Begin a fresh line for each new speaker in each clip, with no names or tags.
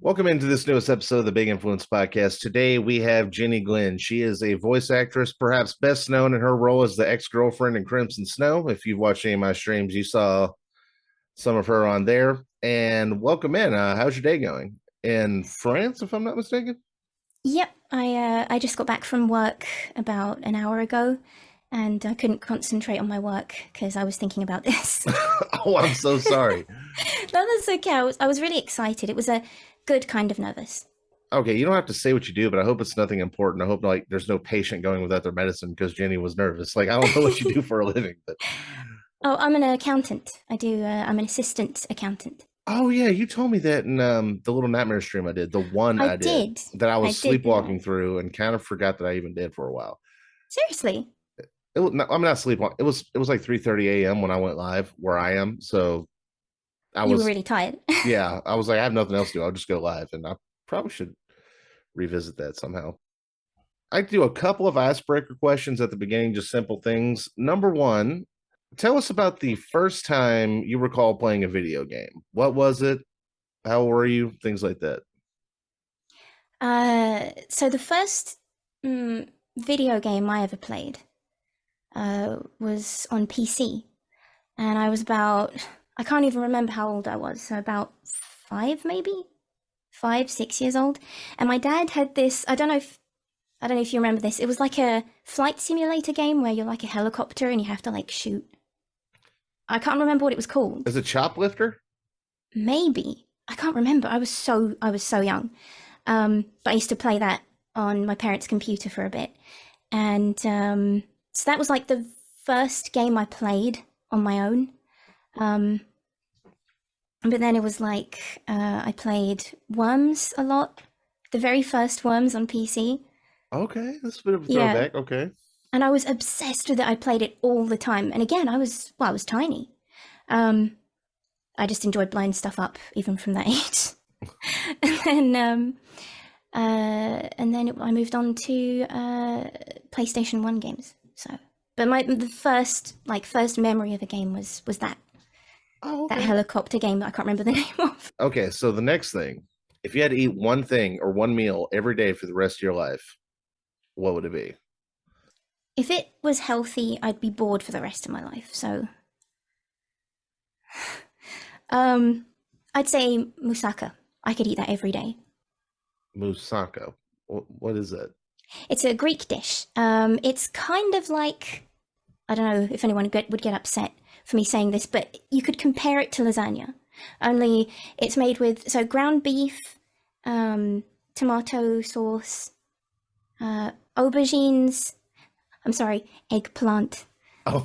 Welcome into this newest episode of the Big Influence Podcast. Today we have Jenny Glynn. She is a voice actress, perhaps best known in her role as the ex-girlfriend in Crimson Snow. If you've watched any of my streams, you saw some of her on there. And welcome in. How's your day going? In France, if I'm not mistaken?
Yep, I just got back from work about an hour ago, and I couldn't concentrate on my work because I was thinking about this.
Oh, I'm so sorry.
No, that's okay. I was really excited. It was a good kind of nervous.
Okay, you don't have to say what you do, but I hope it's nothing important. I hope like there's no patient going without their medicine because Jenny was nervous. Like I don't know what you do for a living, but
Oh, I'm an accountant. I'm an assistant accountant.
oh yeah, you told me that in the little nightmare stream I did, the one
I
I did
did.
that I
I
was
did do that.
sleepwalking through and kind of forgot that I even did for a while.
Seriously,
I'm not sleepwalking. It was like 3:30 a.m. when I went live where I am. So I
you were
was
really tired.
yeah, I was like, I have nothing else to do. I'll just go live, and I probably should revisit that somehow. I do a couple of icebreaker questions at the beginning, just simple things. Number one, tell us about the first time you recall playing a video game. What was it? How were you? Things like that.
So the first video game I ever played was on PC. And I was about, I can't even remember how old I was, so about five, maybe 5, 6 years old. And my dad had this, I don't know if you remember this. It was like a flight simulator game where you're like a helicopter and you have to like shoot. I can't remember what it was called.
Is it Choplifter?
Maybe. I can't remember. I was so young. But I used to play that on my parents' computer for a bit. And so that was like the first game I played on my own. Um, but then it was like I played Worms a lot, the very first Worms on PC.
Okay, that's a bit of a
Yeah,
throwback. Okay.
and I was obsessed with it. I played it all the time. And again, I was tiny. Um, I just enjoyed blowing stuff up even from that age. And then I moved on to PlayStation One games. So, but the first memory of a game was
Oh,
that
okay.
helicopter game that I can't remember the name of.
Okay, so the next thing, if you had to eat one thing or one meal every day for the rest of your life, what would it be?
If it was healthy, I'd be bored for the rest of my life. So, um, I'd say moussaka. I could eat that every day.
Musako. What is that?
It's a Greek dish. It's kind of like, I don't know if anyone would get upset for me saying this, but you could compare it to lasagna. Only it's made with ground beef, tomato sauce, aubergines. I'm sorry, eggplant.
Oh,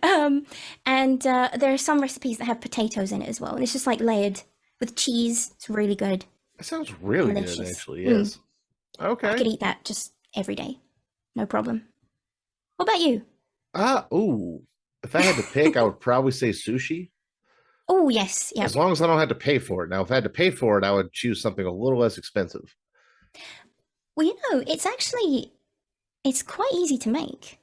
Um, and there are some recipes that have potatoes in it as well, and it's just like layered with cheese. It's really good,
that sounds really good,
delicious.
actually. Yes.
I
Okay.
could eat that just every day, no problem. What about you?
Ooh. If I had to pick, I would probably say sushi,
Oh yes,
as
yep.
long as I don't have to pay for it. Now, if I had to pay for it, I would choose something a little less expensive.
Well, it's quite easy to make.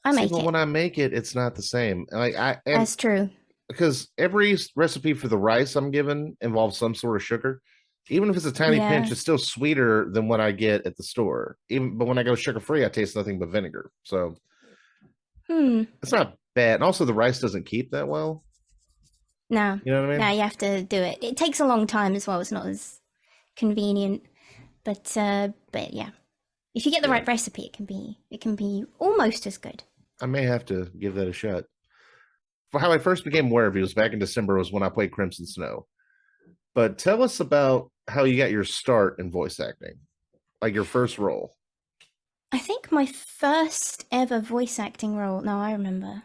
I
See,
make
but
it.
when I make it, it's not the same. Like I and
That's true.
because every recipe for the rice I'm given involves some sort of sugar. Even if it's a tiny pinch,
Yeah.
it's still sweeter than what I get at the store. Even but when I go sugar free, I taste nothing but vinegar. So
Hmm.
it's not bad. And also the rice doesn't keep that well.
No.
You know what I
No,
mean?
you have to do it. It takes a long time as well. It's not as convenient, but yeah. If you get the
Yeah.
right recipe, it can be almost as good.
I may have to give that a shot. For how I first became aware of you was back in December was when I played Crimson Snow. But tell us about how you got your start in voice acting, like your first role.
I think my first ever voice acting role. No, I remember.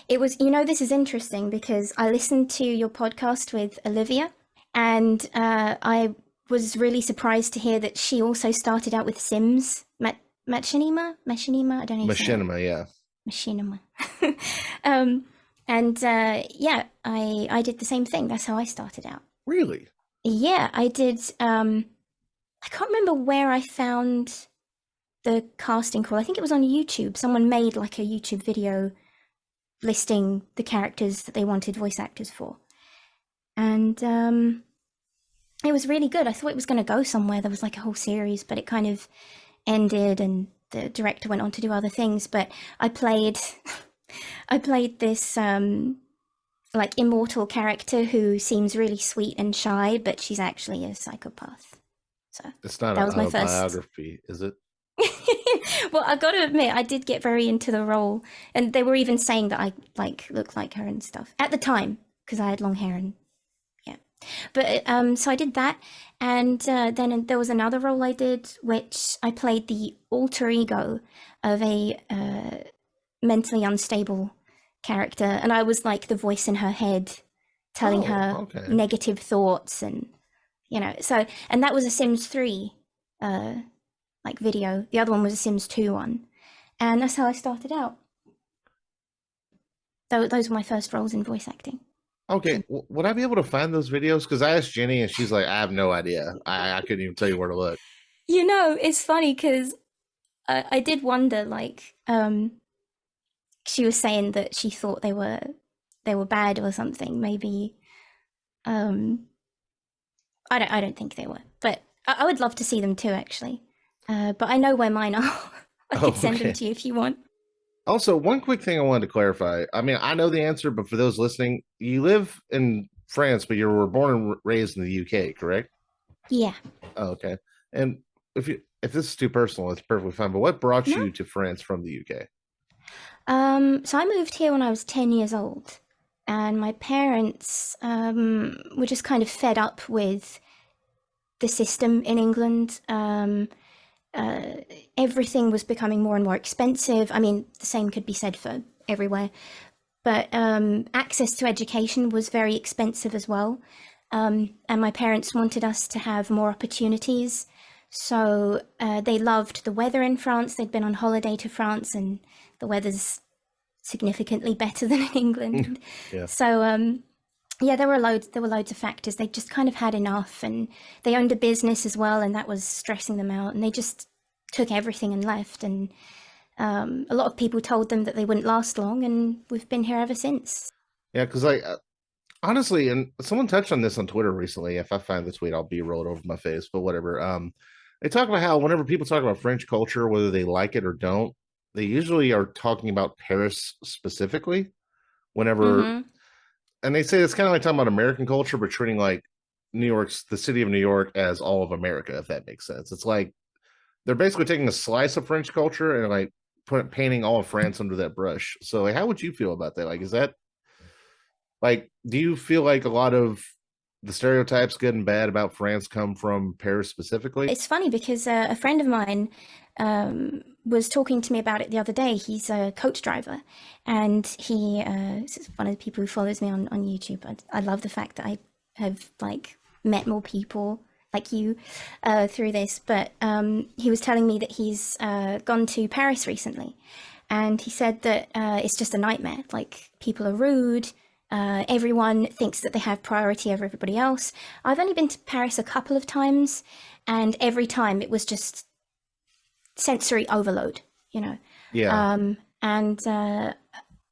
It was, this is interesting because I listened to your podcast with Olivia, and I was really surprised to hear that she also started out with Sims. Machinima? I don't know how you say it.
Machinima, yeah.
Machinima. um, and yeah, I did the same thing. That's how I started out.
Really?
Yeah, I did. I can't remember where I found the casting call. I think it was on YouTube. Someone made like a YouTube video listing the characters that they wanted voice actors for. and it was really good. I thought it was going to go somewhere. There was like a whole series, but it kind of ended, and the director went on to do other things. But I played, I played this like immortal character who seems really sweet and shy, but she's actually a psychopath. So
It's not
that
an
was my first.
autobiography, is it?
Well, I got to admit, I did get very into the role, and they were even saying that I like looked like her and stuff at the time because I had long hair and yeah. But so I did that, and then there was another role I did, which I played the alter ego of a mentally unstable character, and I was like the voice in her head, telling
Oh,
her
okay.
negative thoughts, and so and that was a Sims 3 uh, like video. The other one was a Sims 2 one, and that's how I started out. Those were my first roles in voice acting.
Okay, would I be able to find those videos? Because I asked Jenny and she's like, I have no idea. I couldn't even tell you where to look.
It's funny because I did wonder, like, she was saying that she thought they were bad or something. Maybe um, I don't think they were, but I would love to see them too, actually. But I know where mine are. I could
Oh,
send them
okay.
to you if you want.
Also, one quick thing I wanted to clarify. I mean, I know the answer, but for those listening, you live in France, but you were born and raised in the UK, correct?
Yeah.
Oh, okay. And if this is too personal, it's perfectly fine. But what brought
No.
you to France from the UK?
So I moved here when I was 10 years old, and my parents were just kind of fed up with the system in England. Uh, Everything was becoming more and more expensive. I mean, the same could be said for everywhere, but access to education was very expensive as well. And my parents wanted us to have more opportunities. So they loved the weather in France. They'd been on holiday to France, and the weather's significantly better than in England.
Yeah.
So yeah, there were loads of factors. They just kind of had enough, and they owned a business as well, and that was stressing them out. And they just took everything and left. And a lot of people told them that they wouldn't last long, and we've been here ever since.
Yeah, because like honestly, and someone touched on this on Twitter recently. If I find the tweet, I'll be rolled over my face, but whatever. They talk about how whenever people talk about French culture, whether they like it or don't, they usually are talking about Paris specifically. Whenever,
Mm-hmm.
and they say it's kind of like talking about American culture, but treating like the city of New York, as all of America, if that makes sense. It's like they're basically taking a slice of French culture and like painting all of France under that brush. So, like, how would you feel about that? Like, is that like, do you feel like a lot of the stereotypes, good and bad, about France come from Paris specifically?
It's funny because a friend of mine was talking to me about it the other day. He's a coach driver, and he is one of the people who follows me on YouTube. I love the fact that I have like met more people like you through this. But he was telling me that he's gone to Paris recently, and he said that it's just a nightmare. Like people are rude. Everyone thinks that they have priority over everybody else. I've only been to Paris a couple of times, and every time it was just sensory overload, you know.
Yeah.
And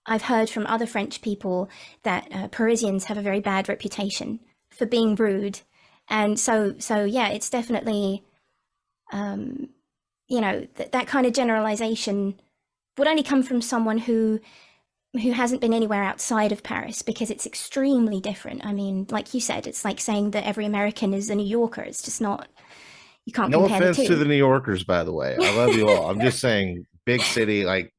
I've heard from other French people that Parisians have a very bad reputation for being rude, and so yeah, it's definitely that kind of generalization would only come from someone who hasn't been anywhere outside of Paris, because it's extremely different. I mean, like you said, it's like saying that every American is a New Yorker. It's just not, you can't
No
compare the
offense to
two.
the New Yorkers, by the way. I love you all. I'm just saying, big city, like,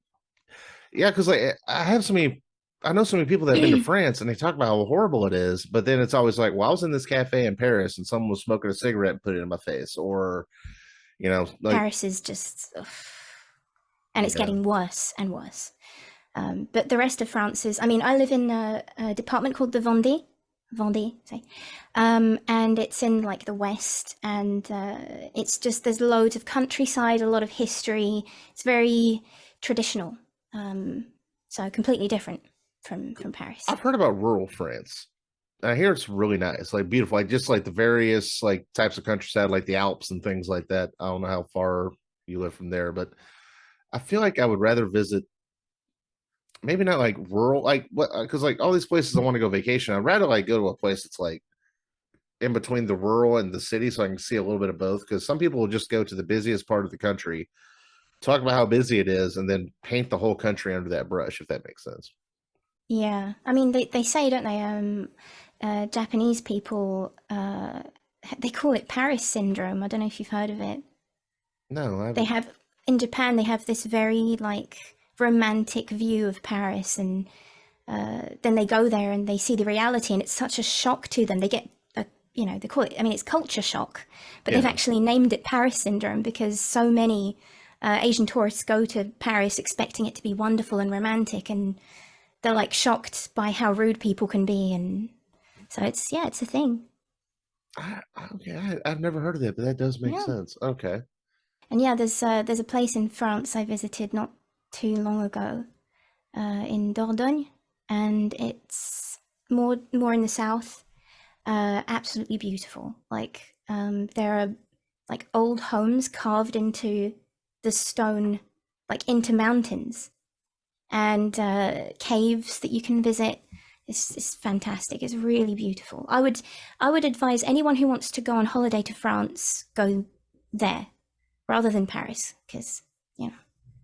yeah, because like I know so many people that have been to France and they talk about how horrible it is, but then it's always like, well, I was in this cafe in Paris and someone was smoking a cigarette and put it in my face, or like,
Paris is just, ugh, and it's
yeah,
getting worse and worse. But the rest of France is, I mean, I live in a department called the Vendée, say, and it's in like the west, and it's just there's loads of countryside, a lot of history. It's very traditional, so completely different from Paris.
I've heard about rural France. I hear it's really nice, like beautiful, like just like the various like types of countryside, like the Alps and things like that. I don't know how far you live from there, but I feel like I would rather visit maybe not like rural, like what? Because like all these places I want to go vacation, I'd rather like go to a place that's like in between the rural and the city, so I can see a little bit of both. Because some people will just go to the busiest part of the country, talk about how busy it is, and then paint the whole country under that brush, if that makes sense.
Yeah, I mean they say, don't they? Japanese people they call it Paris syndrome. I don't know if you've heard of it.
No, I
They
haven't.
have in Japan they have this very like romantic view of Paris, and then they go there and they see the reality, and it's such a shock to them. They get a, they call it. I mean, it's culture shock, but they've
Yeah.
actually named it Paris syndrome because so many Asian tourists go to Paris expecting it to be wonderful and romantic, and they're like shocked by how rude people can be, and so it's a thing.
Okay, I've never heard of that, but that does make
Yeah,
sense. Okay.
and yeah, there's a place in France I visited not too long ago, in Dordogne, and it's more in the south. Absolutely beautiful. Like there are like old homes carved into the stone, like into mountains, and caves that you can visit. It's fantastic. It's really beautiful. I would advise anyone who wants to go on holiday to France go there rather than Paris because you know.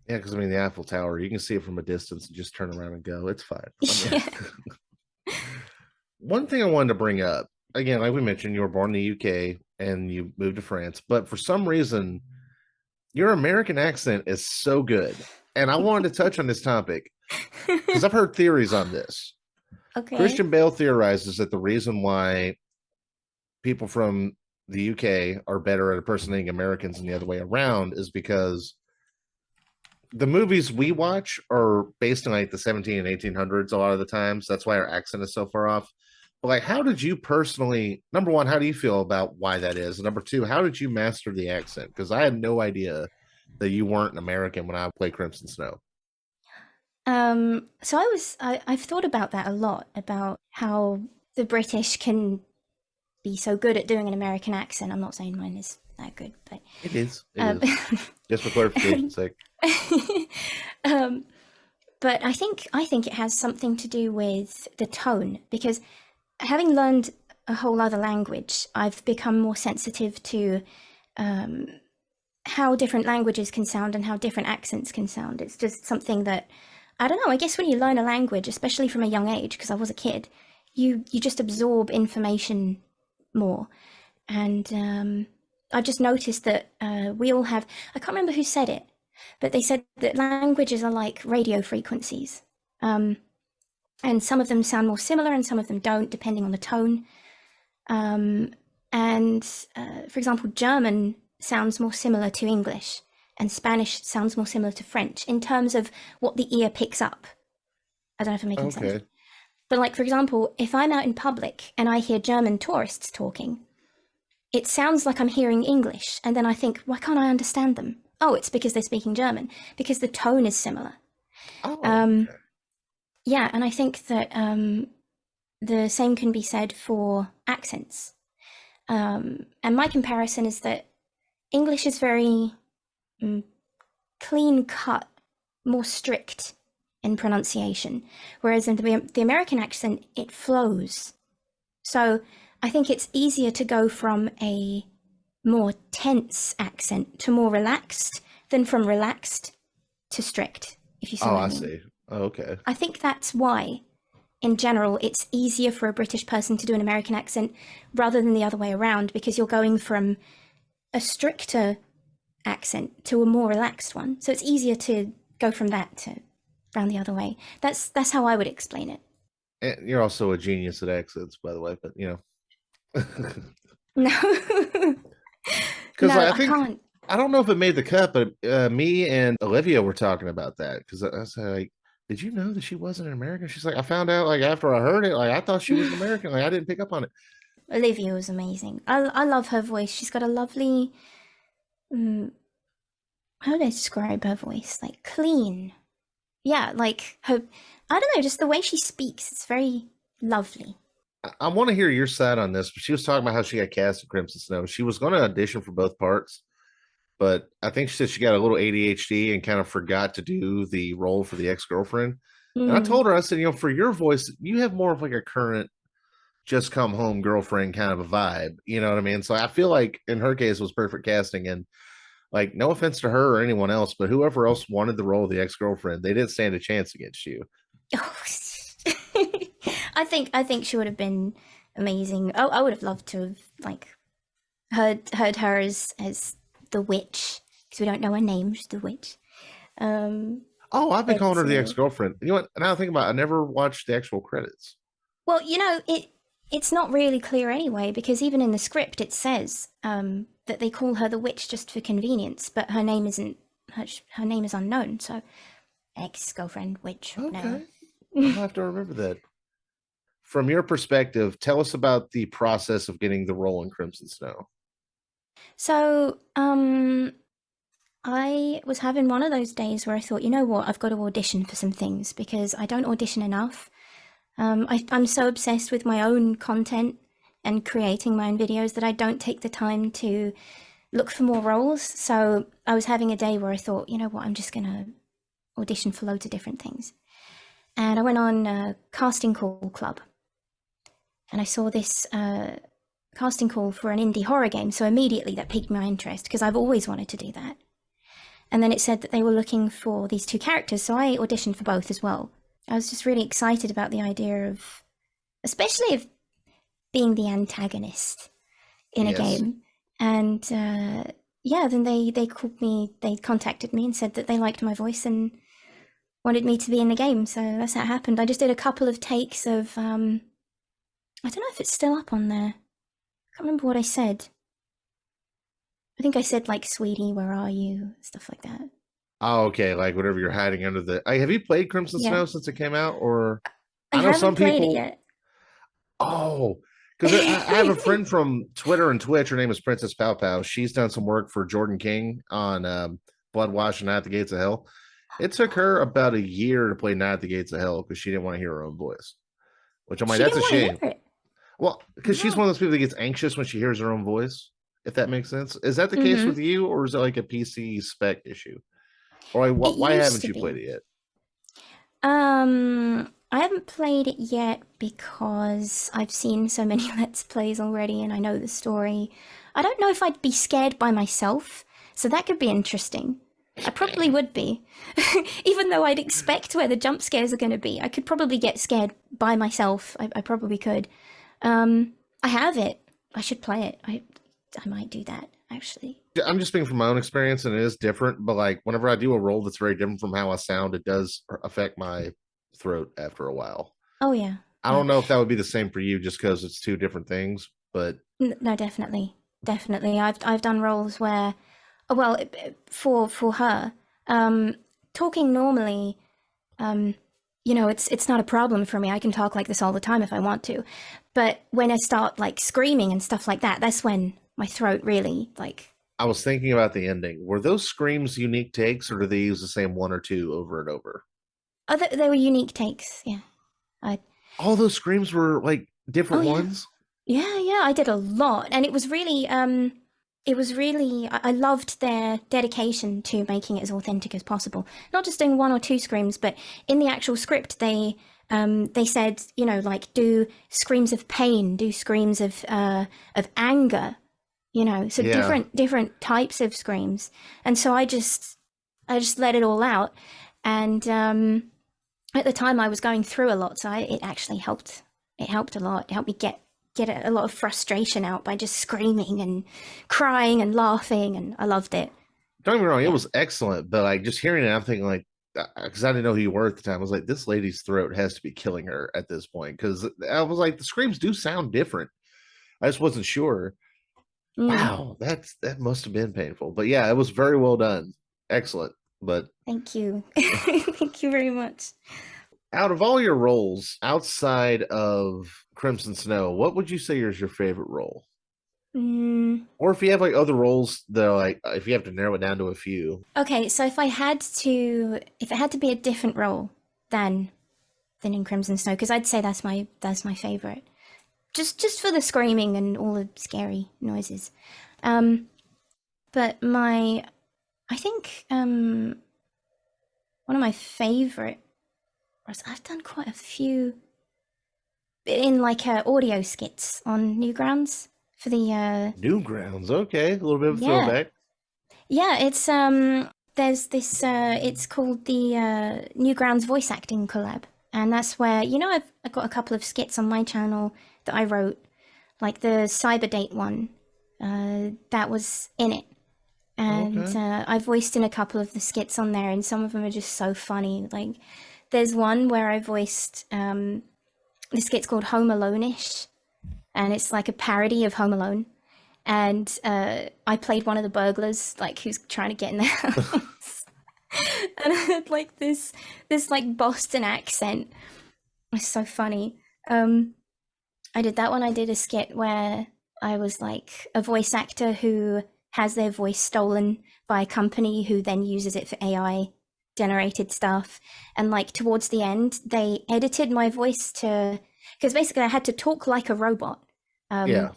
Yeah, because I mean the Eiffel Tower, you can see it from a distance and just turn around and go. It's fine. I mean,
Yeah.
one thing I wanted to bring up again, like we mentioned, you were born in the UK and you moved to France, but for some reason, your American accent is so good. And I wanted to touch on this topic because I've heard theories on this.
Okay.
Christian Bale theorizes that the reason why people from the UK are better at impersonating Americans than the other way around is because the movies we watch are based in like the 17 and 1800s a lot of the times. That's why our accent is so far off. But like, how did you personally, number one, how do you feel about why that is? And number two, how did you master the accent? Because I had no idea that you weren't an American when I played Crimson Snow.
So I've thought about that a lot about how the British can be so good at doing an American accent. I'm not saying mine is that good, but
It is. It
um,
is. Just for clarification's sake.
um, but I think it has something to do with the tone because having learned a whole other language, I've become more sensitive to um, how different languages can sound and how different accents can sound. It's just something that I don't know. I guess when you learn a language, especially from a young age, because I was a kid, you just absorb information more. And I just noticed that we all have. I can't remember who said it, but they said that languages are like radio frequencies, um, and some of them sound more similar and some of them don't, depending on the tone. Um, and for example, German sounds more similar to English, and Spanish sounds more similar to French in terms of what the ear picks up. I don't know if I'm making sense.
Okay.
But, like, for example, if I'm out in public and I hear German tourists talking, it sounds like I'm hearing English. And then I think, why can't I understand them? Oh, it's because they're speaking German, because the tone is similar.
Oh,
Um,
okay.
yeah, and I think that the same can be said for accents. And my comparison is that English is very mm, clean cut, more strict in pronunciation, whereas in the American accent, it flows. So I think it's easier to go from a more tense accent to more relaxed than from relaxed to strict, if you see
Oh,
what I
I
mean.
see. Oh, okay.
I think that's why, in general, it's easier for a British person to do an American accent rather than the other way around because you're going from a stricter accent to a more relaxed one. So it's easier to go from that to round the other way. That's how I would explain it.
And you're also a genius at accents, by the way, but
No,
because
no,
I
I
think
can't.
I don't know if it made the cut, but me and Olivia were talking about that because I said, like, "Did you know that she wasn't an American?" She's like, "I found out like after I heard it. Like I thought she was an American. Like I didn't pick up on it."
Olivia was amazing. I love her voice. She's got a lovely. Mm, how do I describe her voice? Like clean. Yeah, like her. I don't know, just the way she speaks. It's very lovely.
I want to hear your side on this, but she was talking about how she got cast in Crimson Snow. She was going to audition for both parts, but I think she said she got a little ADHD and kind of forgot to do the role for the ex girlfriend. And I
Mm.
told her, I said, for your voice, you have more of like a current just come home girlfriend kind of a vibe. You know what I mean? So I feel like in her case it was perfect casting. And like, no offense to her or anyone else, but whoever else wanted the role of the ex girlfriend, they didn't stand a chance against you.
I think she would have been amazing. Oh, I would have loved to have like heard her as the witch because we don't know her name. She's the witch. Um,
Oh, I've been
but
calling her the ex girlfriend. You know what? Now I think about it, I never watched the actual credits.
well, it's not really clear anyway because even in the script it says that they call her the witch just for convenience, but her name isn't her name is unknown. So ex girlfriend, witch, whatever.
Okay. I'll have to remember that. From your perspective, tell us about the process of getting the role in Crimson Snow.
So I was having one of those days where I thought, you know what, I've got to audition for some things because I don't audition enough. I'm so obsessed with my own content and creating my own videos that I don't take the time to look for more roles. So I was having a day where I thought, you know what, I'm just going to audition for loads of different things. And I went on a casting call club and I saw this casting call for an indie horror game. So immediately that piqued my interest because I've always wanted to do that. And then it said that they were looking for these two characters, so I auditioned for both as well. I was just really excited about the idea of, especially of being the antagonist in a
Yes.
game. And yeah, then they called me, they contacted me and said that they liked my voice and wanted me to be in the game. So that's how it happened. I just did a couple of takes of, I don't know if it's still up on there. I can't remember what I said. I think I said like, "Sweetie, where are you?" Stuff like that.
Oh, okay. Like whatever you're hiding under the. Have you played Crimson
Yeah,
Snow since it came out? Or
I
I know
haven't
some
played it
people.
yet.
Oh, because I have a friend from Twitter and Twitch. Her name is Princess Pow Pow. She's done some work for Jordan King on Blood Wash and Night at the Gates of Hell. It took her about a year to play Night at the Gates of Hell because she didn't want to hear her own voice. Which I'm like,
She
that's
didn't
a
want to hear
shame.
it.
Well, because she's
No.
one of those people that gets anxious when she hears her own voice. If that makes sense, is that the case
Mm-hmm.
with you, or is it like a PC spec issue? Or like,
It
why
used
haven't
to
you played
be.
it yet?
I haven't played it yet because I've seen so many Let's Plays already and I know the story. I don't know if I'd be scared by myself, so that could be interesting. I probably would be. Even though I'd expect where the jump scares are going to be, I could probably get scared by myself. I probably could. I have it. I should play it. I might do that, actually.
I'm just speaking from my own experience, and it is different. But like, whenever I do a role that's very different from how I sound, it does affect my throat after a while.
Oh, yeah.
I
Yeah.
don't know if that would be the same for you, just because it's two different things. But
No, definitely, definitely. I've done roles where, well, for her, talking normally, um, it's not a problem for me. I can talk like this all the time if I want to, but when I start like screaming and stuff like that, that's when my throat really like.
I was thinking about the ending. Were those screams unique takes, or do they use the same one or two over and over?
Oh, they were unique takes. Yeah. I.
All those screams were like
Oh
different
yeah.
ones.
Yeah, yeah, I did a lot, and I loved their dedication to making it as authentic as possible. Not just doing one or two screams, but in the actual script, they said, like do screams of pain, do screams of anger, so
Yeah,
different types of screams, and so I just let it all out, and at the time I was going through a lot, so it actually helped. It helped a lot. It helped me get a lot of frustration out by just screaming and crying and laughing, and I loved it.
don't get me wrong, it
Yeah.
was excellent. But like, just hearing it, I'm thinking like, because I didn't know who you were at the time. I was like, this lady's throat has to be killing her at this point. Because I was like, the screams do sound different. I just wasn't sure.
Mm,
Wow, that must have been painful. But yeah, it was very well done. Excellent. But
thank you. Thank you very much.
out of all your roles outside of Crimson Snow, what would you say is your favorite role?
Mm,
Or if you have like other roles that are like, if you have to narrow it down to a few.
okay, so if it had to be a different role than in Crimson Snow, because I'd say that's my favorite. Just for the screaming and all the scary noises. Um, but I think one of my favorite I've done quite a few in like audio skits on Newgrounds for the
Newgrounds, okay, a little bit of a
yeah.
throwback.
Yeah, it's there's this it's called the Newgrounds voice acting collab. And that's where, I've got a couple of skits on my channel that I wrote, like the Cyber Date one. That was in it. And
Okay.
I voiced in a couple of the skits on there, and some of them are just so funny. Like, there's one where I voiced the skit's called Home Alone-ish, and it's like a parody of Home Alone. And I played one of the burglars, like who's trying to get in the house, and I had like this like Boston accent. It's so funny. I did that one. I did a skit where I was like a voice actor who has their voice stolen by a company who then uses it for AI generated stuff. And like towards the end, they edited my voice to, because basically I had to talk like a robot.
Yeah.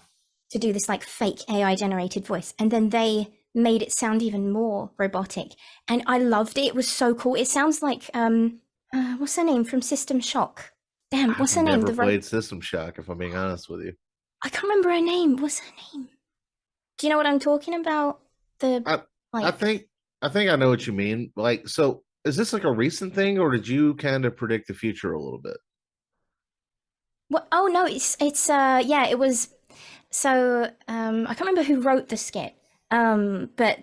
To do this like fake AI generated voice. And then they made it sound even more robotic. And I loved it. It was so cool. It sounds like what's her name from System Shock? Damn,
I've
what's her name?
never played System Shock, if I'm being honest with you.
I can't remember her name. What's her name? Do you know what I'm talking about? The
I I
like
think I think I know what you mean. Like, so is this like a recent thing, or did you kind of predict the future a little bit?
what oh no, it's yeah, it was so I can't remember who wrote the skit. But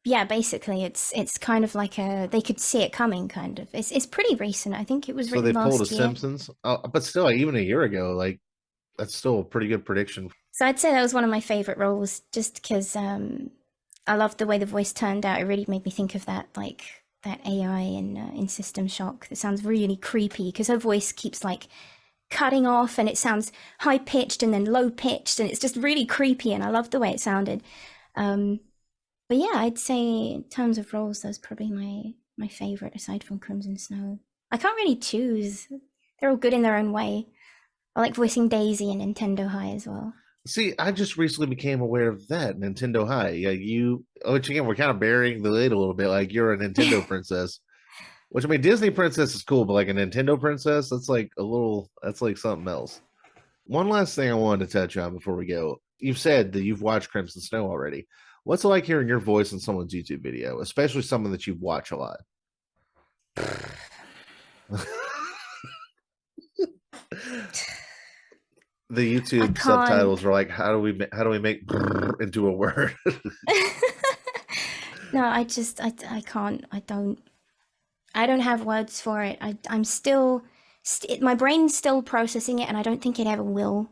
yeah, basically it's kind of like a they could see it coming kind of. It's pretty recent. I think it was
So they
written
pulled a
last year.
Simpsons, but still, like, even a year ago, like that's still a pretty good prediction.
So I'd say that was one of my favorite roles just because I loved the way the voice turned out. It really made me think of that like that AI in System Shock. That sounds really creepy because her voice keeps like cutting off and it sounds high pitched and then low pitched and it's just really creepy and I loved the way it sounded. Um, but yeah, I'd say in terms of roles, that's probably my favorite aside from Crimson Snow. I can't really choose. They're all good in their own way. I like voicing Daisy in Nintendo High as well.
See, I just recently became aware of that Nintendo High. Yeah, which again, we're kind of burying the lead a little bit. Like you're a Nintendo princess, which I mean, Disney princess is cool, but like a Nintendo princess, that's like something else. One last thing I wanted to touch on before we go. You've said that you've watched Crimson Snow already. What's it like hearing your voice in someone's YouTube video, especially someone that you watch a lot? The
I
YouTube
can't.
subtitles are like, how do we make into a word?
No, I can't. I don't have words for it. I'm still, my brain's still processing it, and I don't think it ever will.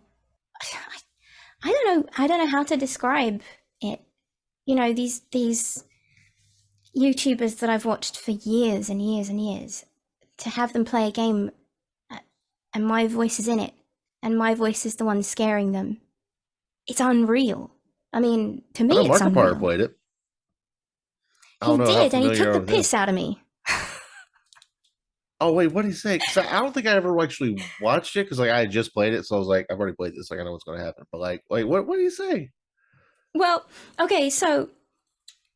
I don't know. I don't know how to describe it. These YouTubers that I've watched for years and years and years, to have them play a game, and my voice is in it, and my voice is the one scaring them. It's unreal. I mean, to
I
me,
know
it's
Markiplier
unreal.
played it. I don't
He
know how
did, and he
familiar you
took
are
the
with him.
piss out of me.
Oh wait, what did he say? Because I don't think I ever actually watched it because like I had just played it, so I was like, I've already played this, like I know what's going to happen. But like, wait, what did he say?
Well, okay, so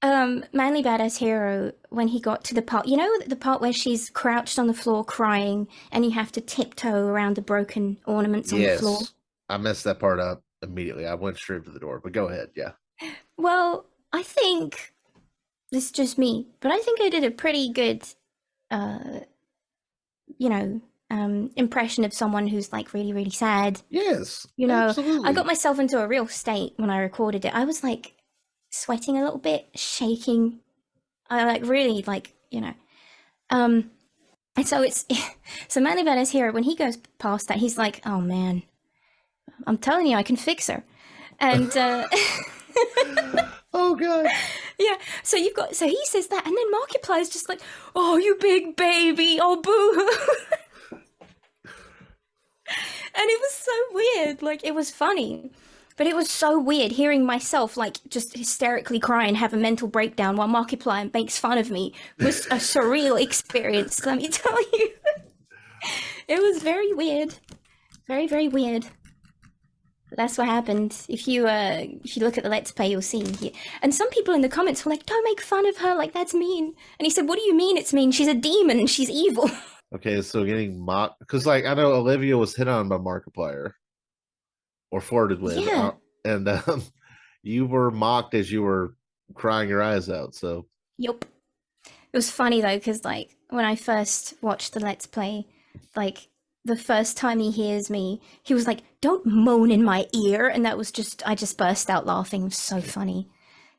Manly Badass Hero, when he got to the part, the part where she's crouched on the floor crying and you have to tiptoe around the broken ornaments on the floor.
Yes, I messed that part up immediately. I went straight for the door. But go ahead, yeah.
Well, I think this is just me, but I think I did a pretty good, uh, impression of someone who's like really, really sad.
Yes,
I got
absolutely.
myself into a real state when I recorded it. I was like sweating a little bit, shaking. I like really like, um, and so it's so Manly Badass Hero, when he goes past that, he's like, "Oh man, I'm telling you, I can fix her." And
Oh god.
yeah, so he says that, and then Markiplier's just like, "Oh, you big baby, oh boo." And it was so weird. Like, it was funny, but it was so weird hearing myself like just hysterically cry and have a mental breakdown while Markiplier makes fun of me was a surreal experience. Let me tell you, it was very weird, very very weird. But that's what happened. If you look at the Let's Play, you'll see. And some people in the comments were like, "Don't make fun of her. Like that's mean." And he said, "What do you mean it's mean? She's a demon. She's evil."
Okay, so getting mocked because, like, I know Olivia was hit on by Markiplier or flirted with,
Yeah.
and you were mocked as you were crying your eyes out. So,
Yup. It was funny though, because like when I first watched the Let's Play, like the first time he hears me, he was like, "Don't moan in my ear," and that was just I just burst out laughing. It was so funny.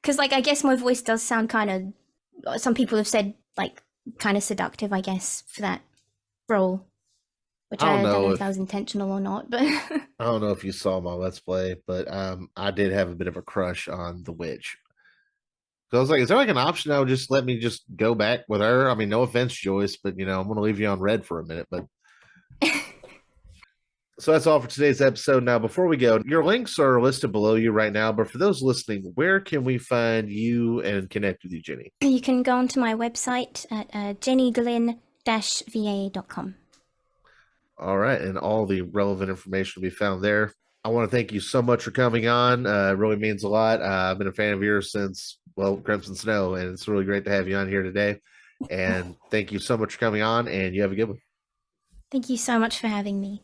Because like I guess my voice does sound kind of. Some people have said like kind of seductive, I guess, for that role, which
I don't
I don't know
know
if that
if
was intentional or not, but
I don't know if you saw my Let's Play, but I did have a bit of a crush on the witch. So I was like, is there like an option that would just let me just go back with her? I mean, no offense, Joyce, but I'm gonna leave you on red for a minute. But so that's all for today's episode. Now, before we go, your links are listed below you right now. But for those listening, where can we find you and connect with you, Jenny?
you can go onto my website at jennyglynn-va.com.
All right, and all the relevant information will be found there. I want to thank you so much for coming on. It really means a lot. I've been a fan of yours since, well, Crimson Snow, and it's really great to have you on here today. And thank you so much for coming on, and you have a good one.
Thank you so much for having me.